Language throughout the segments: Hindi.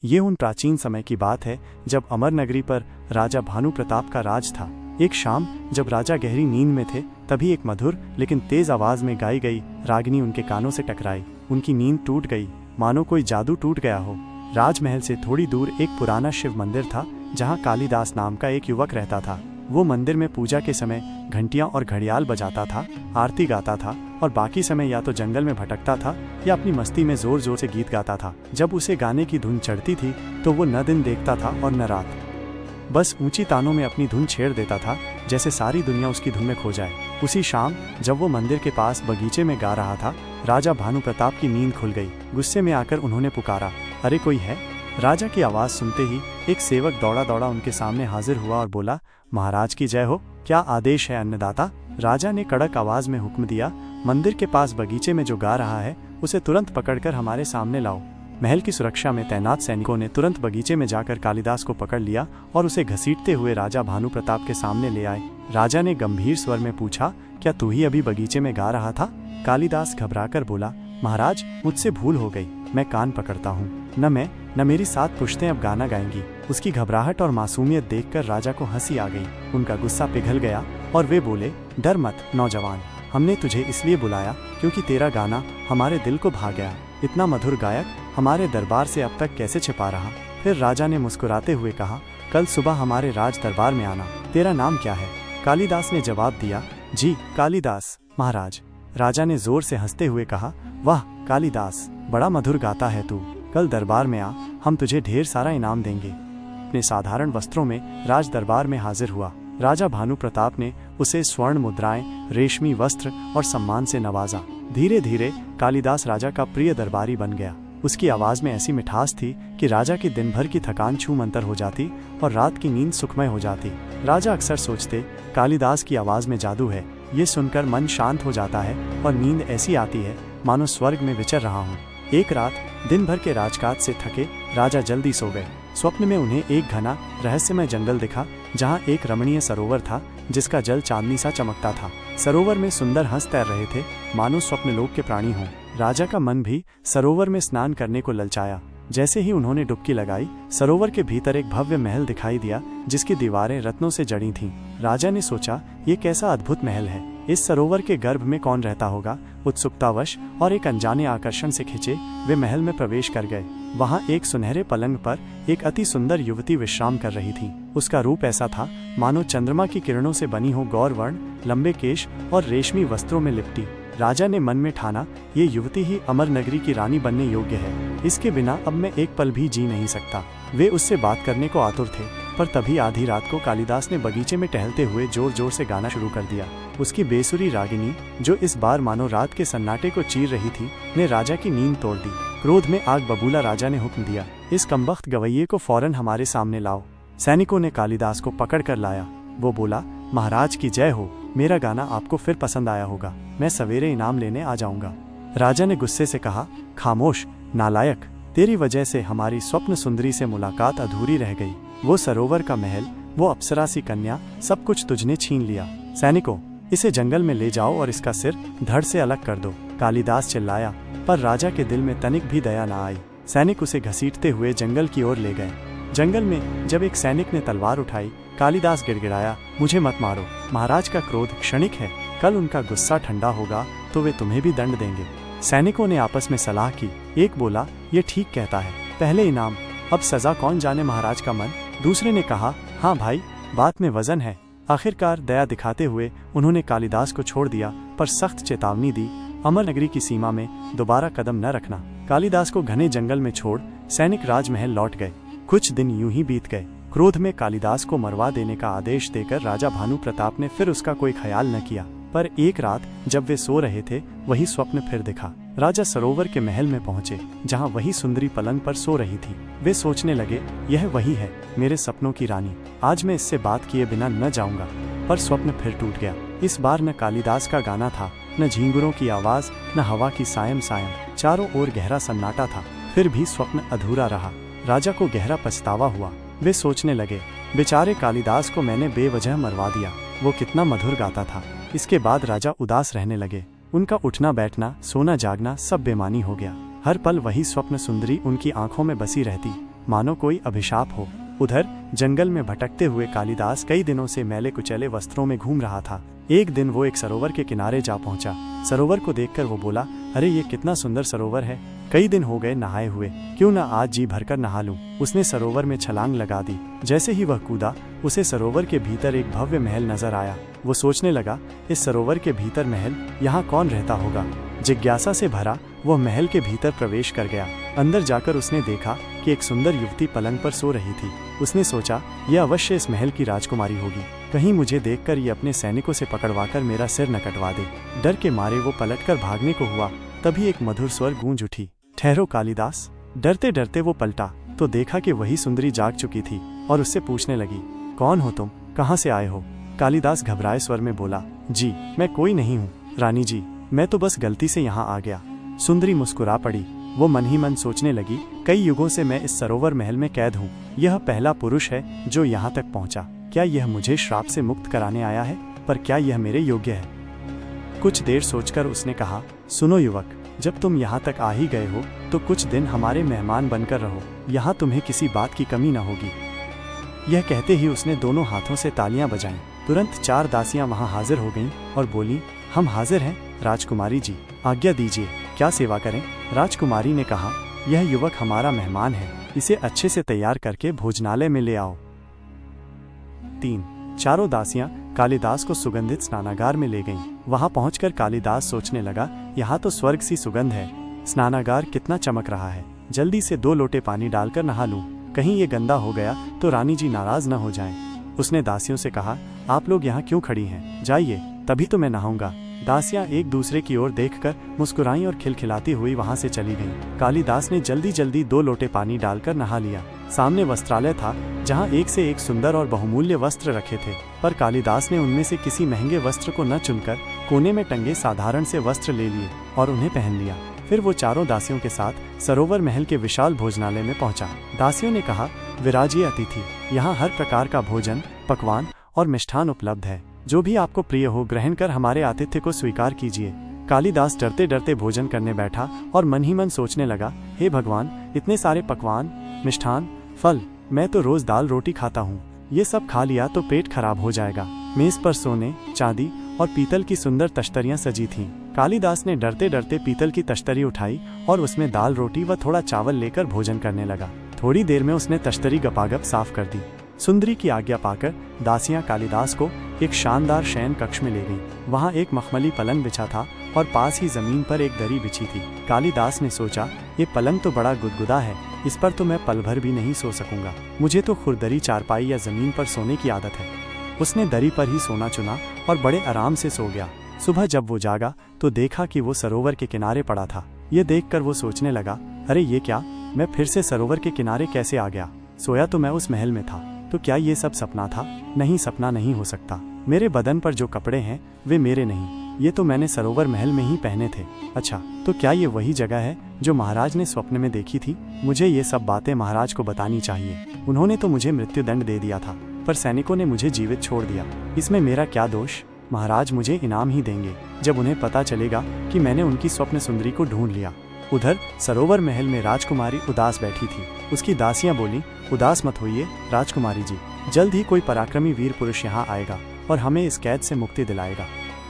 ये उन प्राचीन समय की बात है जब अमर नगरी पर राजा भानु प्रताप का राज था। एक शाम जब राजा गहरी नींद में थे, तभी एक मधुर लेकिन तेज आवाज में गाई गई रागिनी उनके कानों से टकराई। उनकी नींद टूट गई, मानो कोई जादू टूट गया हो। राजमहल से थोड़ी दूर एक पुराना शिव मंदिर था, जहाँ कालिदास नाम का एक युवक रहता था। वो मंदिर में पूजा के समय घंटियां और घड़ियाल बजाता था, आरती गाता था और बाकी समय या तो जंगल में भटकता था या अपनी मस्ती में जोर जोर से गीत गाता था। जब उसे गाने की धुन चढ़ती थी तो वो न दिन देखता था और न रात, बस ऊंची तानों में अपनी धुन छेड़ देता था, जैसे सारी दुनिया उसकी धुन में खो जाए। उसी शाम जब वो मंदिर के पास बगीचे में गा रहा था, राजा भानु प्रताप की नींद खुल गई। गुस्से में आकर उन्होंने पुकारा, अरे कोई है? राजा की आवाज सुनते ही एक सेवक दौड़ा दौड़ा उनके सामने हाजिर हुआ और बोला, महाराज की जय हो, क्या आदेश है अन्नदाता? राजा ने कड़क आवाज में हुक्म दिया, मंदिर के पास बगीचे में जो गा रहा है उसे तुरंत पकड़कर हमारे सामने लाओ। महल की सुरक्षा में तैनात सैनिकों ने तुरंत बगीचे में जाकर कालिदास को पकड़ लिया और उसे घसीटते हुए राजा भानु प्रताप के सामने ले आए। राजा ने गंभीर स्वर में पूछा, क्या तू ही अभी बगीचे में गा रहा था? कालिदास घबराकर बोला, महाराज मुझसे भूल हो गई, मैं कान पकड़ता हूँ। न मेरी 7 पुश्तें अब गाना गाएंगी। उसकी घबराहट और मासूमियत देखकर राजा को हंसी आ गई। उनका गुस्सा पिघल गया और वे बोले, डर मत नौजवान, हमने तुझे इसलिए बुलाया क्योंकि तेरा गाना हमारे दिल को भा गया। इतना मधुर गायक हमारे दरबार से अब तक कैसे छिपा रहा? फिर राजा ने मुस्कुराते हुए कहा, कल सुबह हमारे राज दरबार में आना। तेरा नाम क्या है? कालिदास ने जवाब दिया, जी कालिदास महाराज। राजा ने जोर से हंसते हुए कहा, वाह कालिदास, बड़ा मधुर गाता है तू। कल दरबार में आ, हम तुझे ढेर सारा इनाम देंगे। अपने साधारण वस्त्रों में राज दरबार में हाजिर हुआ। राजा भानु प्रताप ने उसे स्वर्ण मुद्राएं, रेशमी वस्त्र और सम्मान से नवाजा। धीरे धीरे कालिदास राजा का प्रिय दरबारी बन गया। उसकी आवाज में ऐसी मिठास थी कि राजा की दिन भर की थकान छूमंतर हो जाती और रात की नींद सुखमय हो जाती। राजा अक्सर सोचते, कालिदास की आवाज में जादू है। ये सुनकर मन शांत हो जाता है और नींद ऐसी आती है मानो स्वर्ग में विचर रहा हूँ। एक रात दिन भर के राजकाज से थके राजा जल्दी सो गए। स्वप्न में उन्हें एक घना रहस्यमय जंगल दिखा, जहाँ एक रमणीय सरोवर था जिसका जल चांदनी सा चमकता था। सरोवर में सुंदर हंस तैर रहे थे, मानो स्वप्नलोक के प्राणी हों। राजा का मन भी सरोवर में स्नान करने को ललचाया। जैसे ही उन्होंने डुबकी लगाई, सरोवर के भीतर एक भव्य महल दिखाई दिया जिसकी दीवारें रत्नों से जड़ी थीं। राजा ने सोचा, ये कैसा अद्भुत महल है, इस सरोवर के गर्भ में कौन रहता होगा? उत्सुकतावश और एक अनजाने आकर्षण से खिंचे वे महल में प्रवेश कर गए। वहां एक सुनहरे पलंग पर एक अति सुंदर युवती विश्राम कर रही थी। उसका रूप ऐसा था मानो चंद्रमा की किरणों से बनी हो गौरवर्ण, लंबे केश और रेशमी वस्त्रों में लिपटी। राजा ने मन में ठाना, ये युवती ही अमर नगरी की रानी बनने योग्य है। इसके बिना अब मैं एक पल भी जी नहीं सकता। वे उससे बात करने को आतुर थे, पर तभी आधी रात को कालिदास ने बगीचे में टहलते हुए जोर जोर से गाना शुरू कर दिया। उसकी बेसुरी रागिनी, जो इस बार मानो रात के सन्नाटे को चीर रही थी, ने राजा की नींद तोड़ दी। क्रोध में आग बबूला राजा ने हुक्म दिया, इस कमबख्त गवैये को फौरन हमारे सामने लाओ। सैनिकों ने कालिदास को पकड़ कर लाया। वो बोला, महाराज की जय हो, मेरा गाना आपको फिर पसंद आया होगा, मैं सवेरे इनाम लेने आ जाऊंगा। राजा ने गुस्से से कहा, खामोश नालायक, तेरी वजह से हमारी स्वप्न सुंदरी से मुलाकात अधूरी रह गई। वो सरोवर का महल, वो अप्सरा सी कन्या, सब कुछ तुझने छीन लिया। सैनिकों, इसे जंगल में ले जाओ और इसका सिर धड़ से अलग कर दो। कालिदास चिल्लाया, पर राजा के दिल में तनिक भी दया न आई। सैनिक उसे घसीटते हुए जंगल की ओर ले गए। जंगल में जब एक सैनिक ने तलवार उठाई, कालिदास गिड़गिड़ाया, मुझे मत मारो, महाराज का क्रोध क्षणिक है, कल उनका गुस्सा ठंडा होगा तो वे तुम्हें भी दंड देंगे। सैनिकों ने आपस में सलाह की। एक बोला, ये ठीक कहता है, पहले इनाम, अब सजा कौन जाने महाराज का मन। दूसरे ने कहा, हाँ भाई, बात में वजन है। आखिरकार दया दिखाते हुए उन्होंने कालिदास को छोड़ दिया, पर सख्त चेतावनी दी, अमर नगरी की सीमा में दोबारा कदम न रखना। कालिदास को घने जंगल में छोड़ सैनिक राजमहल लौट गए। कुछ दिन यूं ही बीत गए। क्रोध में कालिदास को मरवा देने का आदेश देकर राजा भानु प्रताप ने फिर उसका कोई ख्याल न किया। पर एक रात जब वे सो रहे थे, वही स्वप्न फिर दिखा। राजा सरोवर के महल में पहुंचे, जहां वही सुंदरी पलंग पर सो रही थी। वे सोचने लगे, यह वही है, मेरे सपनों की रानी, आज मैं इससे बात किए बिना न जाऊंगा। पर स्वप्न फिर टूट गया। इस बार न कालिदास का गाना था, न झींगुरों की आवाज, न हवा की सायम सायम। चारों ओर गहरा सन्नाटा था। फिर भी स्वप्न अधूरा रहा। राजा को गहरा पछतावा हुआ। वे सोचने लगे, बेचारे कालिदास को मैंने बेवजह मरवा दिया, वो कितना मधुर गाता था। इसके बाद राजा उदास रहने लगे। उनका उठना बैठना, सोना जागना सब बेमानी हो गया। हर पल वही स्वप्न सुंदरी उनकी आंखों में बसी रहती। मानो कोई अभिशाप हो। उधर जंगल में भटकते हुए कालिदास कई दिनों से मैले कुचैले वस्त्रों में घूम रहा था। एक दिन वो एक सरोवर के किनारे जा पहुंचा। सरोवर को देखकर वो बोला, अरे ये कितना सुंदर सरोवर है, कई दिन हो गए नहाए हुए, क्यों ना आज जी भरकर नहा लूं। उसने सरोवर में छलांग लगा दी। जैसे ही वह कूदा, उसे सरोवर के भीतर एक भव्य महल नजर आया। वो सोचने लगा, इस सरोवर के भीतर महल, यहाँ कौन रहता होगा। जिज्ञासा से भरा वह महल के भीतर प्रवेश कर गया। अंदर जाकर उसने देखा कि एक सुंदर युवती पलंग पर सो रही थी। उसने सोचा, यह अवश्य इस महल की राजकुमारी होगी, कहीं मुझे देखकर ये अपने सैनिकों से पकड़वाकर मेरा सिर न कटवा दे। डर के मारे वो पलटकर भागने को हुआ, तभी एक मधुर स्वर गूंज उठी, ठहरो कालिदास। डरते डरते वो पलटा तो देखा कि वही सुंदरी जाग चुकी थी और उससे पूछने लगी, कौन हो तुम, कहाँ से आए हो। कालिदास घबराए स्वर में बोला, जी मैं कोई नहीं हूँ रानी जी, मैं तो बस गलती से यहाँ आ गया। सुंदरी मुस्कुरा पड़ी। वो मन ही मन सोचने लगी, कई युगों से मैं इस सरोवर महल में कैद हूँ। यह पहला पुरुष है जो यहाँ तक पहुँचा। क्या यह मुझे श्राप से मुक्त कराने आया है, पर क्या यह मेरे योग्य है। कुछ देर सोचकर उसने कहा, सुनो युवक, जब तुम यहाँ तक आ ही गए हो तो कुछ दिन हमारे मेहमान बनकर रहो, यहाँ तुम्हें किसी बात की कमी न होगी। यह कहते ही उसने दोनों हाथों से तालियां बजाईं। तुरंत 4 दासियां वहां हाजिर हो गईं और बोली, हम हाजिर हैं राजकुमारी जी, आज्ञा दीजिए, क्या सेवा करें। राजकुमारी ने कहा, यह युवक हमारा मेहमान है, इसे अच्छे से तैयार करके भोजनालय में ले आओ। 3 चारों दासियां कालिदास को सुगंधित स्नानागार में ले गईं। वहां पहुंचकर कालिदास सोचने लगा, यहाँ तो स्वर्ग सी सुगंध है, स्नानागार कितना चमक रहा है, जल्दी से 2 लोटे पानी डालकर नहा लूं, कहीं ये गंदा हो गया तो रानी जी नाराज न हो जाएं। उसने दासियों से कहा, आप लोग यहाँ क्यों खड़ी हैं, जाइए, तभी तो मैं नहाऊंगा। दासियां एक दूसरे की ओर देखकर मुस्कुराईं और खिलखिलाती हुई वहां से चली गईं। कालिदास ने जल्दी जल्दी 2 लोटे पानी डालकर नहा लिया। सामने वस्त्रालय था, जहां एक से एक सुंदर और बहुमूल्य वस्त्र रखे थे, पर कालिदास ने उनमें से किसी महंगे वस्त्र को न चुनकर कोने में टंगे साधारण से वस्त्र ले लिए और उन्हें पहन लिया। फिर वो चारों दासियों के साथ सरोवर महल के विशाल भोजनालय में पहुंचा। दासियों ने कहा, विराजिए अतिथि, यहाँ हर प्रकार का भोजन, पकवान और मिष्ठान उपलब्ध है, जो भी आपको प्रिय हो ग्रहण कर हमारे आतिथ्य को स्वीकार कीजिए। कालिदास डरते डरते भोजन करने बैठा और मन ही मन सोचने लगा, हे भगवान, इतने सारे पकवान, मिष्ठान, फल, मैं तो रोज दाल रोटी खाता हूँ, ये सब खा लिया तो पेट खराब हो जाएगा। मेज पर सोने, चांदी और पीतल की सुंदर तश्तरियां सजी थीं। कालिदास ने डरते डरते पीतल की तश्तरी उठाई और उसमें दाल रोटी व थोड़ा चावल लेकर भोजन करने लगा। थोड़ी देर में उसने तश्तरी गपागप साफ कर दी। सुंदरी की आज्ञा पाकर दासियां कालिदास को एक शानदार शयन कक्ष में ले गईं। वहां एक मखमली पलंग बिछा था और पास ही जमीन पर एक दरी बिछी थी। कालिदास ने सोचा, ये पलंग तो बड़ा गुदगुदा है, इस पर तो मैं पल भर भी नहीं सो सकूंगा, मुझे तो खुरदरी, चारपाई या जमीन पर सोने की आदत है। उसने दरी पर ही सोना चुना और बड़े आराम से सो गया। सुबह जब वो जागा तो देखा कि वो सरोवर के किनारे पड़ा था। ये देखकर वो सोचने लगा, अरे ये क्या, मैं फिर से सरोवर के किनारे कैसे आ गया। सोया तो मैं उस महल में था, तो क्या ये सब सपना था। नहीं, सपना नहीं हो सकता। मेरे बदन पर जो कपड़े हैं वे मेरे नहीं, ये तो मैंने सरोवर महल में ही पहने थे। अच्छा, तो क्या ये वही जगह है जो महाराज ने स्वप्न में देखी थी। मुझे ये सब बातें महाराज को बतानी चाहिए। उन्होंने तो मुझे मृत्युदंड दे दिया था, पर सैनिकों ने मुझे जीवित छोड़ दिया, इसमें मेरा क्या दोष। महाराज मुझे इनाम ही देंगे जब उन्हें पता चलेगा कि मैंने उनकी स्वप्न सुंदरी को ढूंढ लिया। उधर सरोवर महल में राजकुमारी उदास बैठी थी। उसकी दासियां बोली, उदास मत होइए राजकुमारी जी, जल्द ही कोई पराक्रमी वीर पुरुष यहाँ आएगा और हमें इस कैद से मुक्ति दिलाएगा।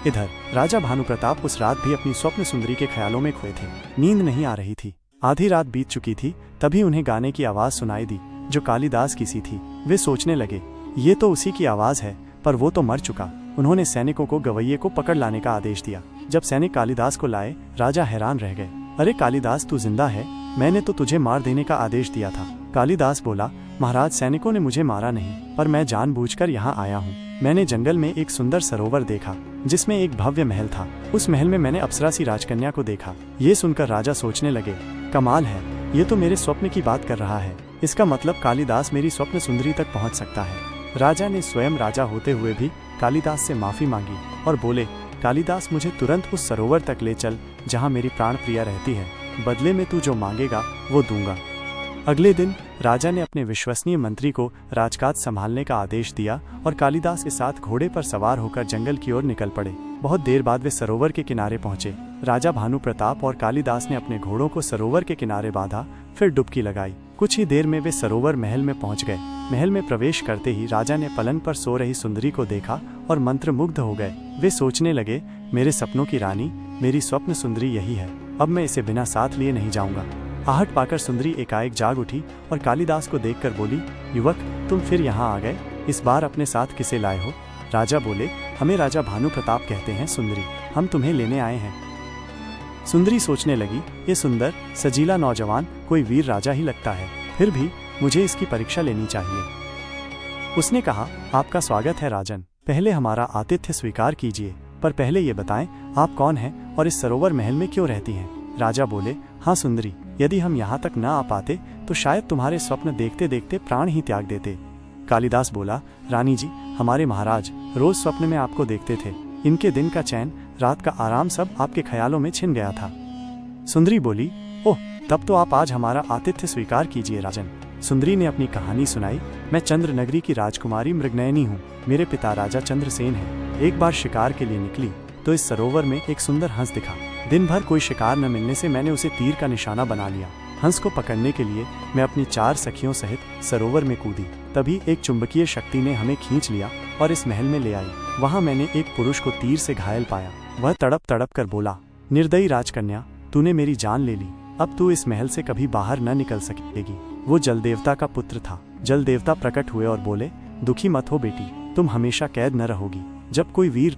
इधर राजा भानु प्रताप उस रात भी अपनी स्वप्न सुंदरी के ख्यालों में खोए थे। नींद नहीं आ रही थी। आधी रात बीत चुकी थी, तभी उन्हें गाने की आवाज सुनाई दी जो कालिदास की सी थी। वे सोचने लगे, ये तो उसी की आवाज है, पर वो तो मर चुका। उन्होंने सैनिकों को गवैये को पकड़ लाने का आदेश दिया। जब सैनिक कालिदास को लाए, राजा हैरान रह गए। अरे कालिदास, तू जिंदा है? मैंने तो तुझे मार देने का आदेश दिया था। कालिदास बोला, महाराज, सैनिकों ने मुझे मारा नहीं, पर मैं जानबूझकर यहाँ आया हूँ। मैंने जंगल में एक सुंदर सरोवर देखा जिसमें एक भव्य महल था। उस महल में मैंने अप्सरा सी राजकन्या को देखा। ये सुनकर राजा सोचने लगे, कमाल है, ये तो मेरे स्वप्न की बात कर रहा है। इसका मतलब कालिदास मेरी स्वप्न सुंदरी तक पहुँच सकता है। राजा ने स्वयं राजा होते हुए भी कालिदास से माफी मांगी और बोले, कालिदास, मुझे तुरंत उस सरोवर तक ले चल जहाँ मेरी प्राण प्रिया रहती है। बदले में तू जो मांगेगा वो दूंगा। अगले दिन राजा ने अपने विश्वसनीय मंत्री को राजकाज संभालने का आदेश दिया और कालिदास के साथ घोड़े पर सवार होकर जंगल की ओर निकल पड़े। बहुत देर बाद वे सरोवर के किनारे पहुंचे। राजा भानु प्रताप और कालिदास ने अपने घोड़ों को सरोवर के किनारे बांधा, फिर डुबकी लगाई। कुछ ही देर में वे सरोवर महल में पहुंच गए। महल में प्रवेश करते ही राजा ने पलंग पर सो रही सुंदरी को देखा और मंत्रमुग्ध हो गए। वे सोचने लगे, मेरे सपनों की रानी, मेरी स्वप्न सुंदरी यही है, अब मैं इसे बिना साथ लिए नहीं जाऊंगा। आहट पाकर सुंदरी एकाएक जाग उठी और कालिदास को देखकर बोली, युवक, तुम फिर यहाँ आ गए, इस बार अपने साथ किसे लाए हो? राजा बोले, हमें राजा भानु प्रताप कहते हैं सुंदरी, हम तुम्हें लेने आए हैं। सुंदरी सोचने लगी, ये सुंदर सजीला नौजवान कोई वीर राजा ही लगता है, फिर भी मुझे इसकी परीक्षा लेनी चाहिए। उसने कहा, आपका स्वागत है राजन, पहले हमारा आतिथ्य स्वीकार कीजिए, पर पहले ये बताएं आप कौन हैं और इस सरोवर महल में क्यों रहती हैं? राजा बोले, हाँ सुंदरी, यदि हम यहाँ तक न आ पाते तो शायद तुम्हारे स्वप्न देखते देखते प्राण ही त्याग देते। कालिदास बोला, रानी जी, हमारे महाराज रोज स्वप्न में आपको देखते थे, इनके दिन का चैन, रात का आराम सब आपके ख्यालों में छिन गया था। सुंदरी बोली, ओह, तब तो आप आज हमारा आतिथ्य स्वीकार कीजिए राजन। सुंदरी ने अपनी कहानी सुनाई, मैं चंद्र नगरी की राजकुमारी मृगनयनी हूँ, मेरे पिता राजा चंद्रसेन हैं। एक बार शिकार के लिए निकली तो इस सरोवर में एक सुंदर हंस दिखा। दिन भर कोई शिकार न मिलने से मैंने उसे तीर का निशाना बना लिया। हंस को पकड़ने के लिए मैं अपनी 4 सखियों सहित सरोवर में कूदी, तभी एक चुंबकीय शक्ति ने हमें खींच लिया और इस महल में ले आई। वहाँ मैंने एक पुरुष को तीर से घायल पाया। वह तड़प तड़प कर बोला, निर्दयी राजकन्या, तूने मेरी जान ले ली, अब तू इस महल से कभी बाहर न निकल सकेगी। वो जल देवता का पुत्र था। जल देवता प्रकट हुए और बोले, दुखी मत हो बेटी, तुम हमेशा कैद न रहोगी। जब कोई वीर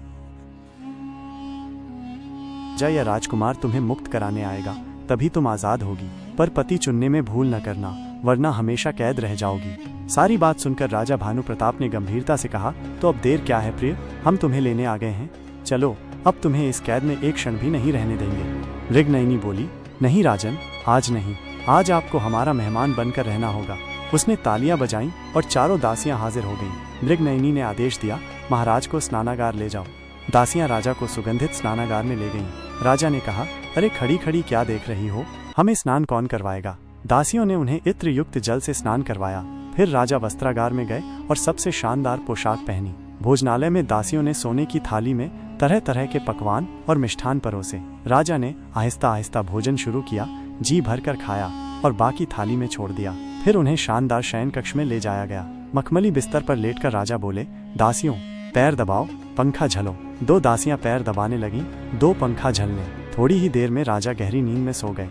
राजा या राजकुमार तुम्हें मुक्त कराने आएगा तभी तुम आजाद होगी, पर पति चुनने में भूल न करना, वरना हमेशा कैद रह जाओगी। सारी बात सुनकर राजा भानु प्रताप ने गंभीरता से कहा, तो अब देर क्या है प्रिय, हम तुम्हें लेने आ गए हैं, चलो, अब तुम्हें इस कैद में एक क्षण भी नहीं रहने देंगे। मृगनयनी बोली, नहीं राजन, आज नहीं, आज आपको हमारा मेहमान बनकर रहना होगा। उसने तालियां बजाईं और चारों दासियां हाजिर हो गईं। मृगनयनी ने आदेश दिया, महाराज को स्नानागार ले जाओ। दासियां राजा को सुगंधित स्नानागार में ले गईं। राजा ने कहा, अरे खड़ी खड़ी क्या देख रही हो, हमें स्नान कौन करवाएगा? दासियों ने उन्हें इत्र युक्त जल से स्नान करवाया। फिर राजा वस्त्रागार में गए और सबसे शानदार पोशाक पहनी। भोजनालय में दासियों ने सोने की थाली में तरह तरह के पकवान और मिष्ठान परोसे। राजा ने आहिस्ता आहिस्ता भोजन शुरू किया, जी भरकर खाया और बाकी थाली में छोड़ दिया। फिर उन्हें शानदार शयन कक्ष में ले जाया गया। मखमली बिस्तर पर लेटकर राजा बोले, दासियों, पैर दबाओ, पंखा झलो। 2 दासियां पैर दबाने लगीं, 2 पंखा झलने। थोड़ी ही देर में राजा गहरी नींद में सो गए।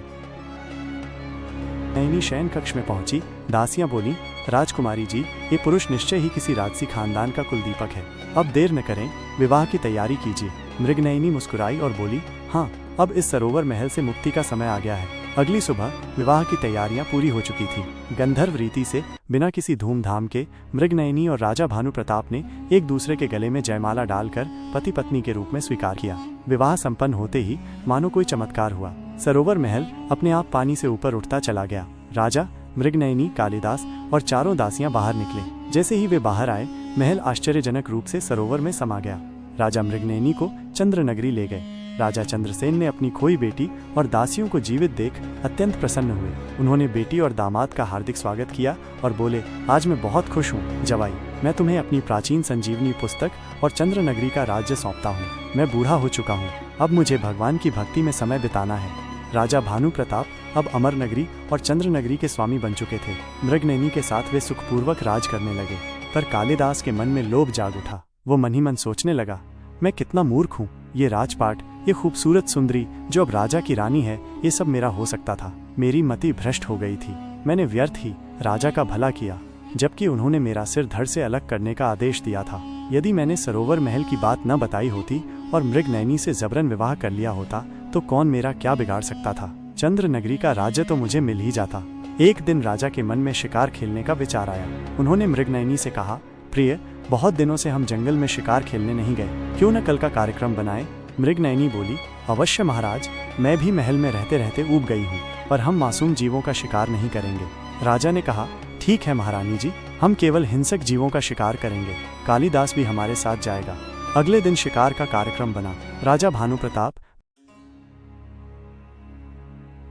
नैनी शयन कक्ष में पहुंची। दासियां बोली, राजकुमारी जी, ये पुरुष निश्चय ही किसी राजसी खानदान का कुलदीपक है, अब देर न करें, विवाह की तैयारी कीजिए। मृगनयनी मुस्कुराई और बोली, हाँ, अब इस सरोवर महल से मुक्ति का समय आ गया है। अगली सुबह विवाह की तैयारियां पूरी हो चुकी थी। गंधर्व रीति से बिना किसी धूमधाम के मृगनयनी और राजा भानु प्रताप ने एक दूसरे के गले में जयमाला डालकर पति पत्नी के रूप में स्वीकार किया। विवाह संपन्न होते ही मानो कोई चमत्कार हुआ। सरोवर महल अपने आप पानी से ऊपर उठता चला गया। राजा, मृगनयनी, कालिदास और चारों दासियां बाहर निकले। जैसे ही वे बाहर आए, महल आश्चर्यजनक रूप से सरोवर में समा गया। राजा मृगनयनी को चंद्र नगरी ले गए। राजा चंद्रसेन ने अपनी खोई बेटी और दासियों को जीवित देख अत्यंत प्रसन्न हुए। उन्होंने बेटी और दामाद का हार्दिक स्वागत किया और बोले, आज मैं बहुत खुश हूँ जवाई, मैं तुम्हें अपनी प्राचीन संजीवनी पुस्तक और चंद्र नगरी का राज्य सौंपता हूँ। मैं बूढ़ा हो चुका हूँ, अब मुझे भगवान की भक्ति में समय बिताना है। राजा भानु प्रताप अब अमर नगरी और चंद्र नगरी के स्वामी बन चुके थे। मृगनयनी के साथ वे सुखपूर्वक राज करने लगे, पर कालिदास के मन में लोभ जाग उठा। वो मन ही मन सोचने लगा, मैं कितना मूर्ख हूँ, ये राजपाट, ये खूबसूरत सुंदरी जो अब राजा की रानी है, ये सब मेरा हो सकता था। मेरी मति भ्रष्ट हो गई थी, मैंने व्यर्थ ही राजा का भला किया, जबकि उन्होंने मेरा सिर धड़ से अलग करने का आदेश दिया था। यदि मैंने सरोवर महल की बात न बताई होती और मृगनयनी से जबरन विवाह कर लिया होता तो कौन मेरा क्या बिगाड़ सकता था। चंद्र नगरी का राज्य तो मुझे मिल ही जाता। एक दिन राजा के मन में शिकार खेलने का विचार आया। उन्होंने मृगनयनी से कहा, प्रिय, बहुत दिनों से हम जंगल में शिकार खेलने नहीं गए, क्यों न कल का कार्यक्रम बनाएं? मृगनयनी बोली, अवश्य महाराज, मैं भी महल में रहते रहते ऊब गई हूँ, पर हम मासूम जीवों का शिकार नहीं करेंगे। राजा ने कहा, ठीक है महारानी जी, हम केवल हिंसक जीवों का शिकार करेंगे। कालिदास भी हमारे साथ जाएगा। अगले दिन शिकार का कार्यक्रम बना। राजा भानु प्रताप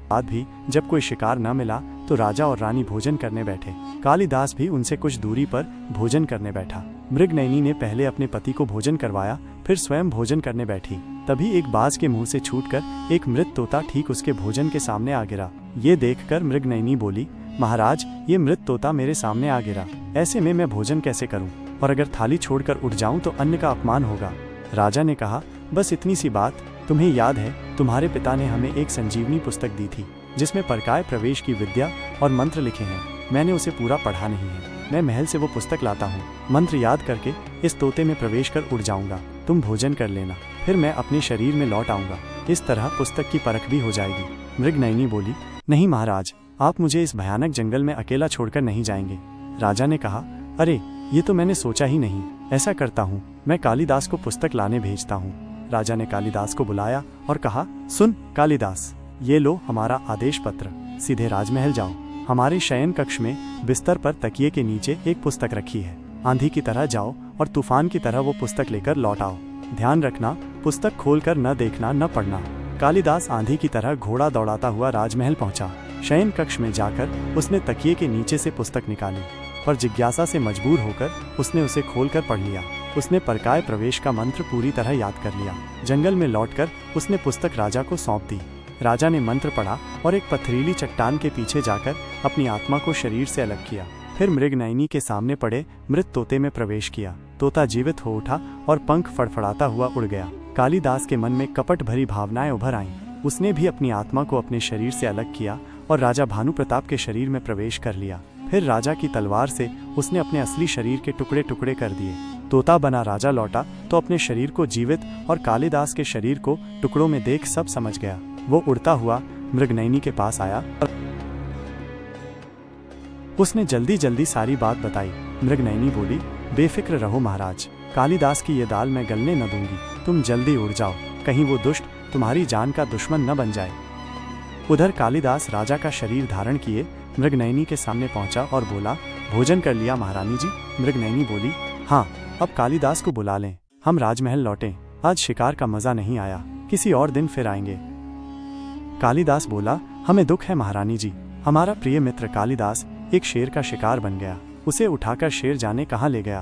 बाद भी जब कोई शिकार न मिला तो राजा और रानी भोजन करने बैठे। कालिदास भी उनसे कुछ दूरी पर भोजन करने बैठा। मृगनयनी ने पहले अपने पति को भोजन करवाया, फिर स्वयं भोजन करने बैठी। तभी एक बाज के मुंह से छूटकर एक मृत तोता ठीक उसके भोजन के सामने आ गिरा। ये देखकर मृगनयनी बोली, महाराज, ये मृत तोता मेरे सामने आ गिरा, ऐसे में मैं भोजन कैसे करूं? और अगर थाली छोड़कर उठ जाऊं तो अन्न का अपमान होगा। राजा ने कहा, बस इतनी सी बात। तुम्हें याद है तुम्हारे पिता ने हमें एक संजीवनी पुस्तक दी थी जिसमें परकाय प्रवेश की विद्या और मंत्र लिखे हैं। मैंने उसे पूरा पढ़ा नहीं है। मैं महल से वो पुस्तक लाता हूँ, मंत्र याद करके इस तोते में प्रवेश कर उड़ जाऊंगा। तुम भोजन कर लेना, फिर मैं अपने शरीर में लौट आऊंगा। इस तरह पुस्तक की परख भी हो जाएगी। मृगनयनी बोली, नहीं महाराज, आप मुझे इस भयानक जंगल में अकेला छोड़कर नहीं जाएंगे। राजा ने कहा, अरे ये तो मैंने सोचा ही नहीं। ऐसा करता हूँ, मैं कालिदास को पुस्तक लाने भेजता हूँ। राजा ने कालिदास को बुलाया और कहा, सुन कालिदास, ये लो हमारा आदेश पत्र। सीधे राजमहल जाओ। हमारे शयन कक्ष में बिस्तर पर तकिए के नीचे एक पुस्तक रखी है। आंधी की तरह जाओ और तूफान की तरह वो पुस्तक लेकर लौट आओ। ध्यान रखना, पुस्तक खोलकर न देखना न पढ़ना। कालिदास आंधी की तरह घोड़ा दौड़ाता हुआ राजमहल पहुंचा। शयन कक्ष में जाकर उसने तकिए के नीचे से पुस्तक निकाली, पर जिज्ञासा से मजबूर होकर उसने उसे खोलकर पढ़ लिया। उसने परकाय प्रवेश का मंत्र पूरी तरह याद कर लिया। जंगल में लौटकर उसने पुस्तक राजा को सौंप दी। राजा ने मंत्र पढ़ा और एक पथरीली चट्टान के पीछे जाकर अपनी आत्मा को शरीर से अलग किया। फिर मृगनयनी के सामने पड़े मृत तोते में प्रवेश किया। तोता जीवित हो उठा और पंख फड़फड़ाता हुआ उड़ गया। कालिदास के मन में कपट भरी भावनाएं उभर आईं। उसने भी अपनी आत्मा को अपने शरीर से अलग किया और राजा भानु प्रताप के शरीर में प्रवेश कर लिया। फिर राजा की तलवार से उसने अपने असली शरीर के टुकड़े टुकड़े कर दिए। तोता बना राजा लौटा तो अपने शरीर को जीवित और कालिदास के शरीर को टुकड़ों में देख सब समझ गया। वो उड़ता हुआ मृगनयनी के पास आया। उसने जल्दी जल्दी सारी बात बताई। मृगनयनी बोली, बेफिक्र रहो महाराज, कालिदास की ये दाल मैं गलने न दूंगी। तुम जल्दी उड़ जाओ, कहीं वो दुष्ट तुम्हारी जान का दुश्मन न बन जाए। उधर कालिदास राजा का शरीर धारण किए मृगनयनी के सामने पहुंचा और बोला, भोजन कर लिया महारानी जी? मृगनयनी बोली, हाँ, अब कालिदास को बुला लें, हम राजमहल लौटें। आज शिकार का मजा नहीं आया, किसी और दिन फिर आएंगे। कालिदास बोला, हमें दुख है महारानी जी, हमारा प्रिय मित्र कालिदास एक शेर का शिकार बन गया। उसे उठाकर शेर जाने कहाँ ले गया।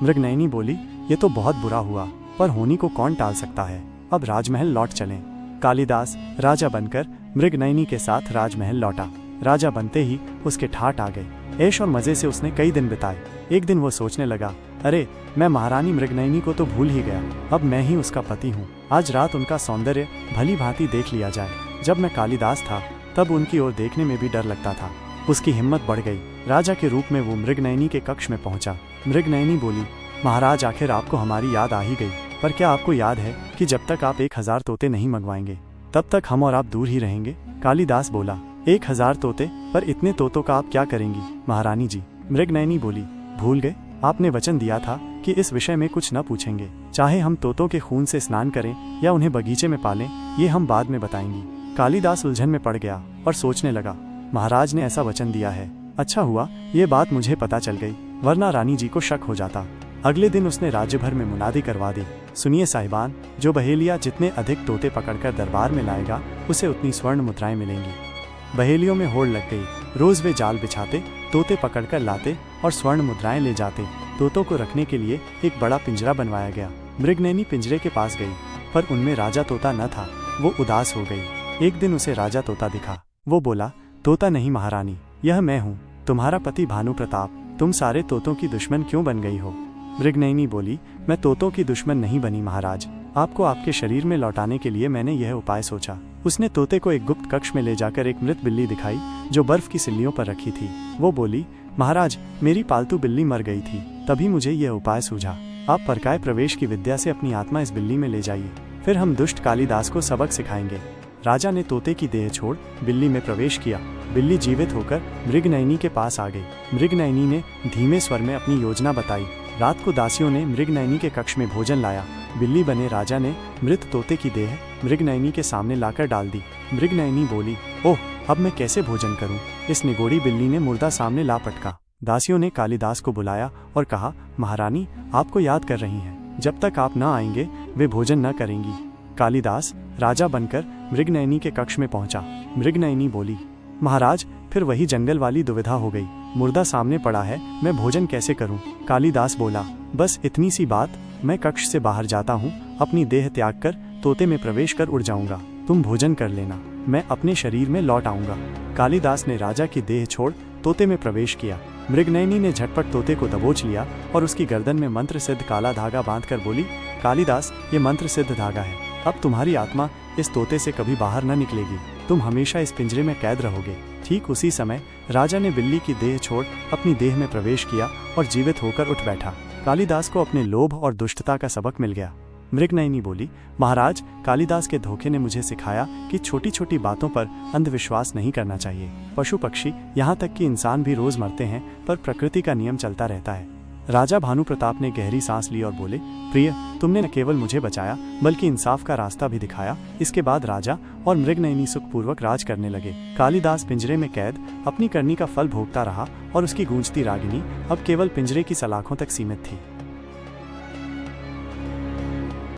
मृगनयनी बोली, ये तो बहुत बुरा हुआ, पर होनी को कौन टाल सकता है। अब राजमहल लौट चलें। कालिदास राजा बनकर मृगनयनी के साथ राजमहल लौटा। राजा बनते ही उसके ठाठ आ गए। ऐश और मजे से उसने कई दिन बिताए। एक दिन वो सोचने लगा, अरे मैं महारानी मृगनयनी को तो भूल ही गया, अब मैं ही उसका पति हूँ। आज रात उनका सौंदर्य भली भांति देख लिया जाए। जब मैं कालिदास था तब उनकी ओर देखने में भी डर लगता था। उसकी हिम्मत बढ़ गई। राजा के रूप में वो मृगनयनी के कक्ष में पहुंचा। मृगनयनी बोली, महाराज, आखिर आपको हमारी याद आ ही गई, पर क्या आपको याद है कि जब तक आप 1000 तोते नहीं मंगवाएंगे तब तक हम और आप दूर ही रहेंगे। कालिदास बोला, 1000 तोते? पर इतने तोतों का आप क्या करेंगी महारानी जी? मृगनयनी बोली, भूल गए? आपने वचन दिया था कि इस विषय में कुछ न पूछेंगे। चाहे हम तोतों के खून से स्नान करें या उन्हें बगीचे में पालें, ये हम बाद में बताएंगी। कालिदास उलझन में पड़ गया और सोचने लगा, महाराज ने ऐसा वचन दिया है। अच्छा हुआ ये बात मुझे पता चल गई, वरना रानी जी को शक हो जाता। अगले दिन उसने राज्य भर में मुनादी करवा दी, सुनिए साहिबान, जो बहेलिया जितने अधिक तोते पकड़कर दरबार में लाएगा उसे उतनी स्वर्ण मुद्राएं मिलेंगी। बहेलियों में होड़ लग गई। रोज वे जाल बिछाते, तोते पकड़कर लाते और स्वर्ण मुद्राएं ले जाते। तोतों को रखने के लिए एक बड़ा पिंजरा बनवाया गया। मृगनयनी पिंजरे के पास गई, पर उनमें राजा तोता न था। वो उदास हो गई। एक दिन उसे राजा तोता दिखा। वो बोला, तोता नहीं महारानी, यह मैं हूँ, तुम्हारा पति भानु प्रताप। तुम सारे तोतों की दुश्मन क्यों बन गई हो? मृगनयनी बोली, मैं तोतों की दुश्मन नहीं बनी महाराज, आपको आपके शरीर में लौटाने के लिए मैंने यह उपाय सोचा। उसने तोते को एक गुप्त कक्ष में ले जाकर एक मृत बिल्ली दिखाई जो बर्फ की सिल्लियों पर रखी थी। वो बोली, महाराज, मेरी पालतू बिल्ली मर गई थी, तभी मुझे यह उपाय सूझा। आप परकाय प्रवेश की विद्या से अपनी आत्मा इस बिल्ली में ले जाइए, फिर हम दुष्ट कालिदास को सबक सिखाएंगे। राजा ने तोते की देह छोड़ बिल्ली में प्रवेश किया। बिल्ली जीवित होकर मृगनयनी के पास आ गई। मृगनयनी ने धीमे स्वर में अपनी योजना बताई। रात को दासियों ने मृगनयनी के कक्ष में भोजन लाया। बिल्ली बने राजा ने मृत तोते की देह मृगनयनी के सामने लाकर डाल दी। मृगनयनी बोली, ओह, अब मैं कैसे भोजन करूं? इस निगोड़ी बिल्ली ने मुर्दा सामने ला पटका। दासियों ने कालिदास को बुलाया और कहा, महारानी आपको याद कर रही हैं, जब तक आप न आएंगे वे भोजन न करेंगी। कालिदास राजा बनकर मृगनयनी के कक्ष में पहुंचा। मृगनयनी बोली, महाराज, फिर वही जंगल वाली दुविधा हो गई, मुर्दा सामने पड़ा है, मैं भोजन कैसे करूं? कालिदास बोला, बस इतनी सी बात, मैं कक्ष से बाहर जाता हूं, अपनी देह त्याग कर तोते में प्रवेश कर उड़ जाऊंगा, तुम भोजन कर लेना। मैं अपने शरीर में लौट आऊंगा। कालिदास ने राजा की देह छोड़ तोते में प्रवेश किया। मृगनयनी ने झटपट तोते को दबोच लिया और उसकी गर्दन में मंत्र सिद्ध काला धागा बांधकर बोली, कालिदास, ये मंत्र सिद्ध धागा है। अब तुम्हारी आत्मा इस तोते से कभी बाहर न निकलेगी। तुम हमेशा इस पिंजरे में कैद रहोगे। ठीक उसी समय राजा ने बिल्ली की देह छोड़ अपनी देह में प्रवेश किया और जीवित होकर उठ बैठा। कालिदास को अपने लोभ और दुष्टता का सबक मिल गया। मृगनयनी बोली, महाराज, कालिदास के धोखे ने मुझे सिखाया कि छोटी छोटी बातों पर अंधविश्वास नहीं करना चाहिए। पशु पक्षी, यहाँ तक कि इंसान भी रोज मरते हैं, पर प्रकृति का नियम चलता रहता है। राजा भानु प्रताप ने गहरी सांस ली और बोले, प्रिय, तुमने न केवल मुझे बचाया बल्कि इंसाफ का रास्ता भी दिखाया। इसके बाद राजा और मृगनयनी सुखपूर्वक राज करने लगे। कालिदास पिंजरे में कैद अपनी करनी का फल भोगता रहा और उसकी गूंजती रागिनी अब केवल पिंजरे की सलाखों तक सीमित थी।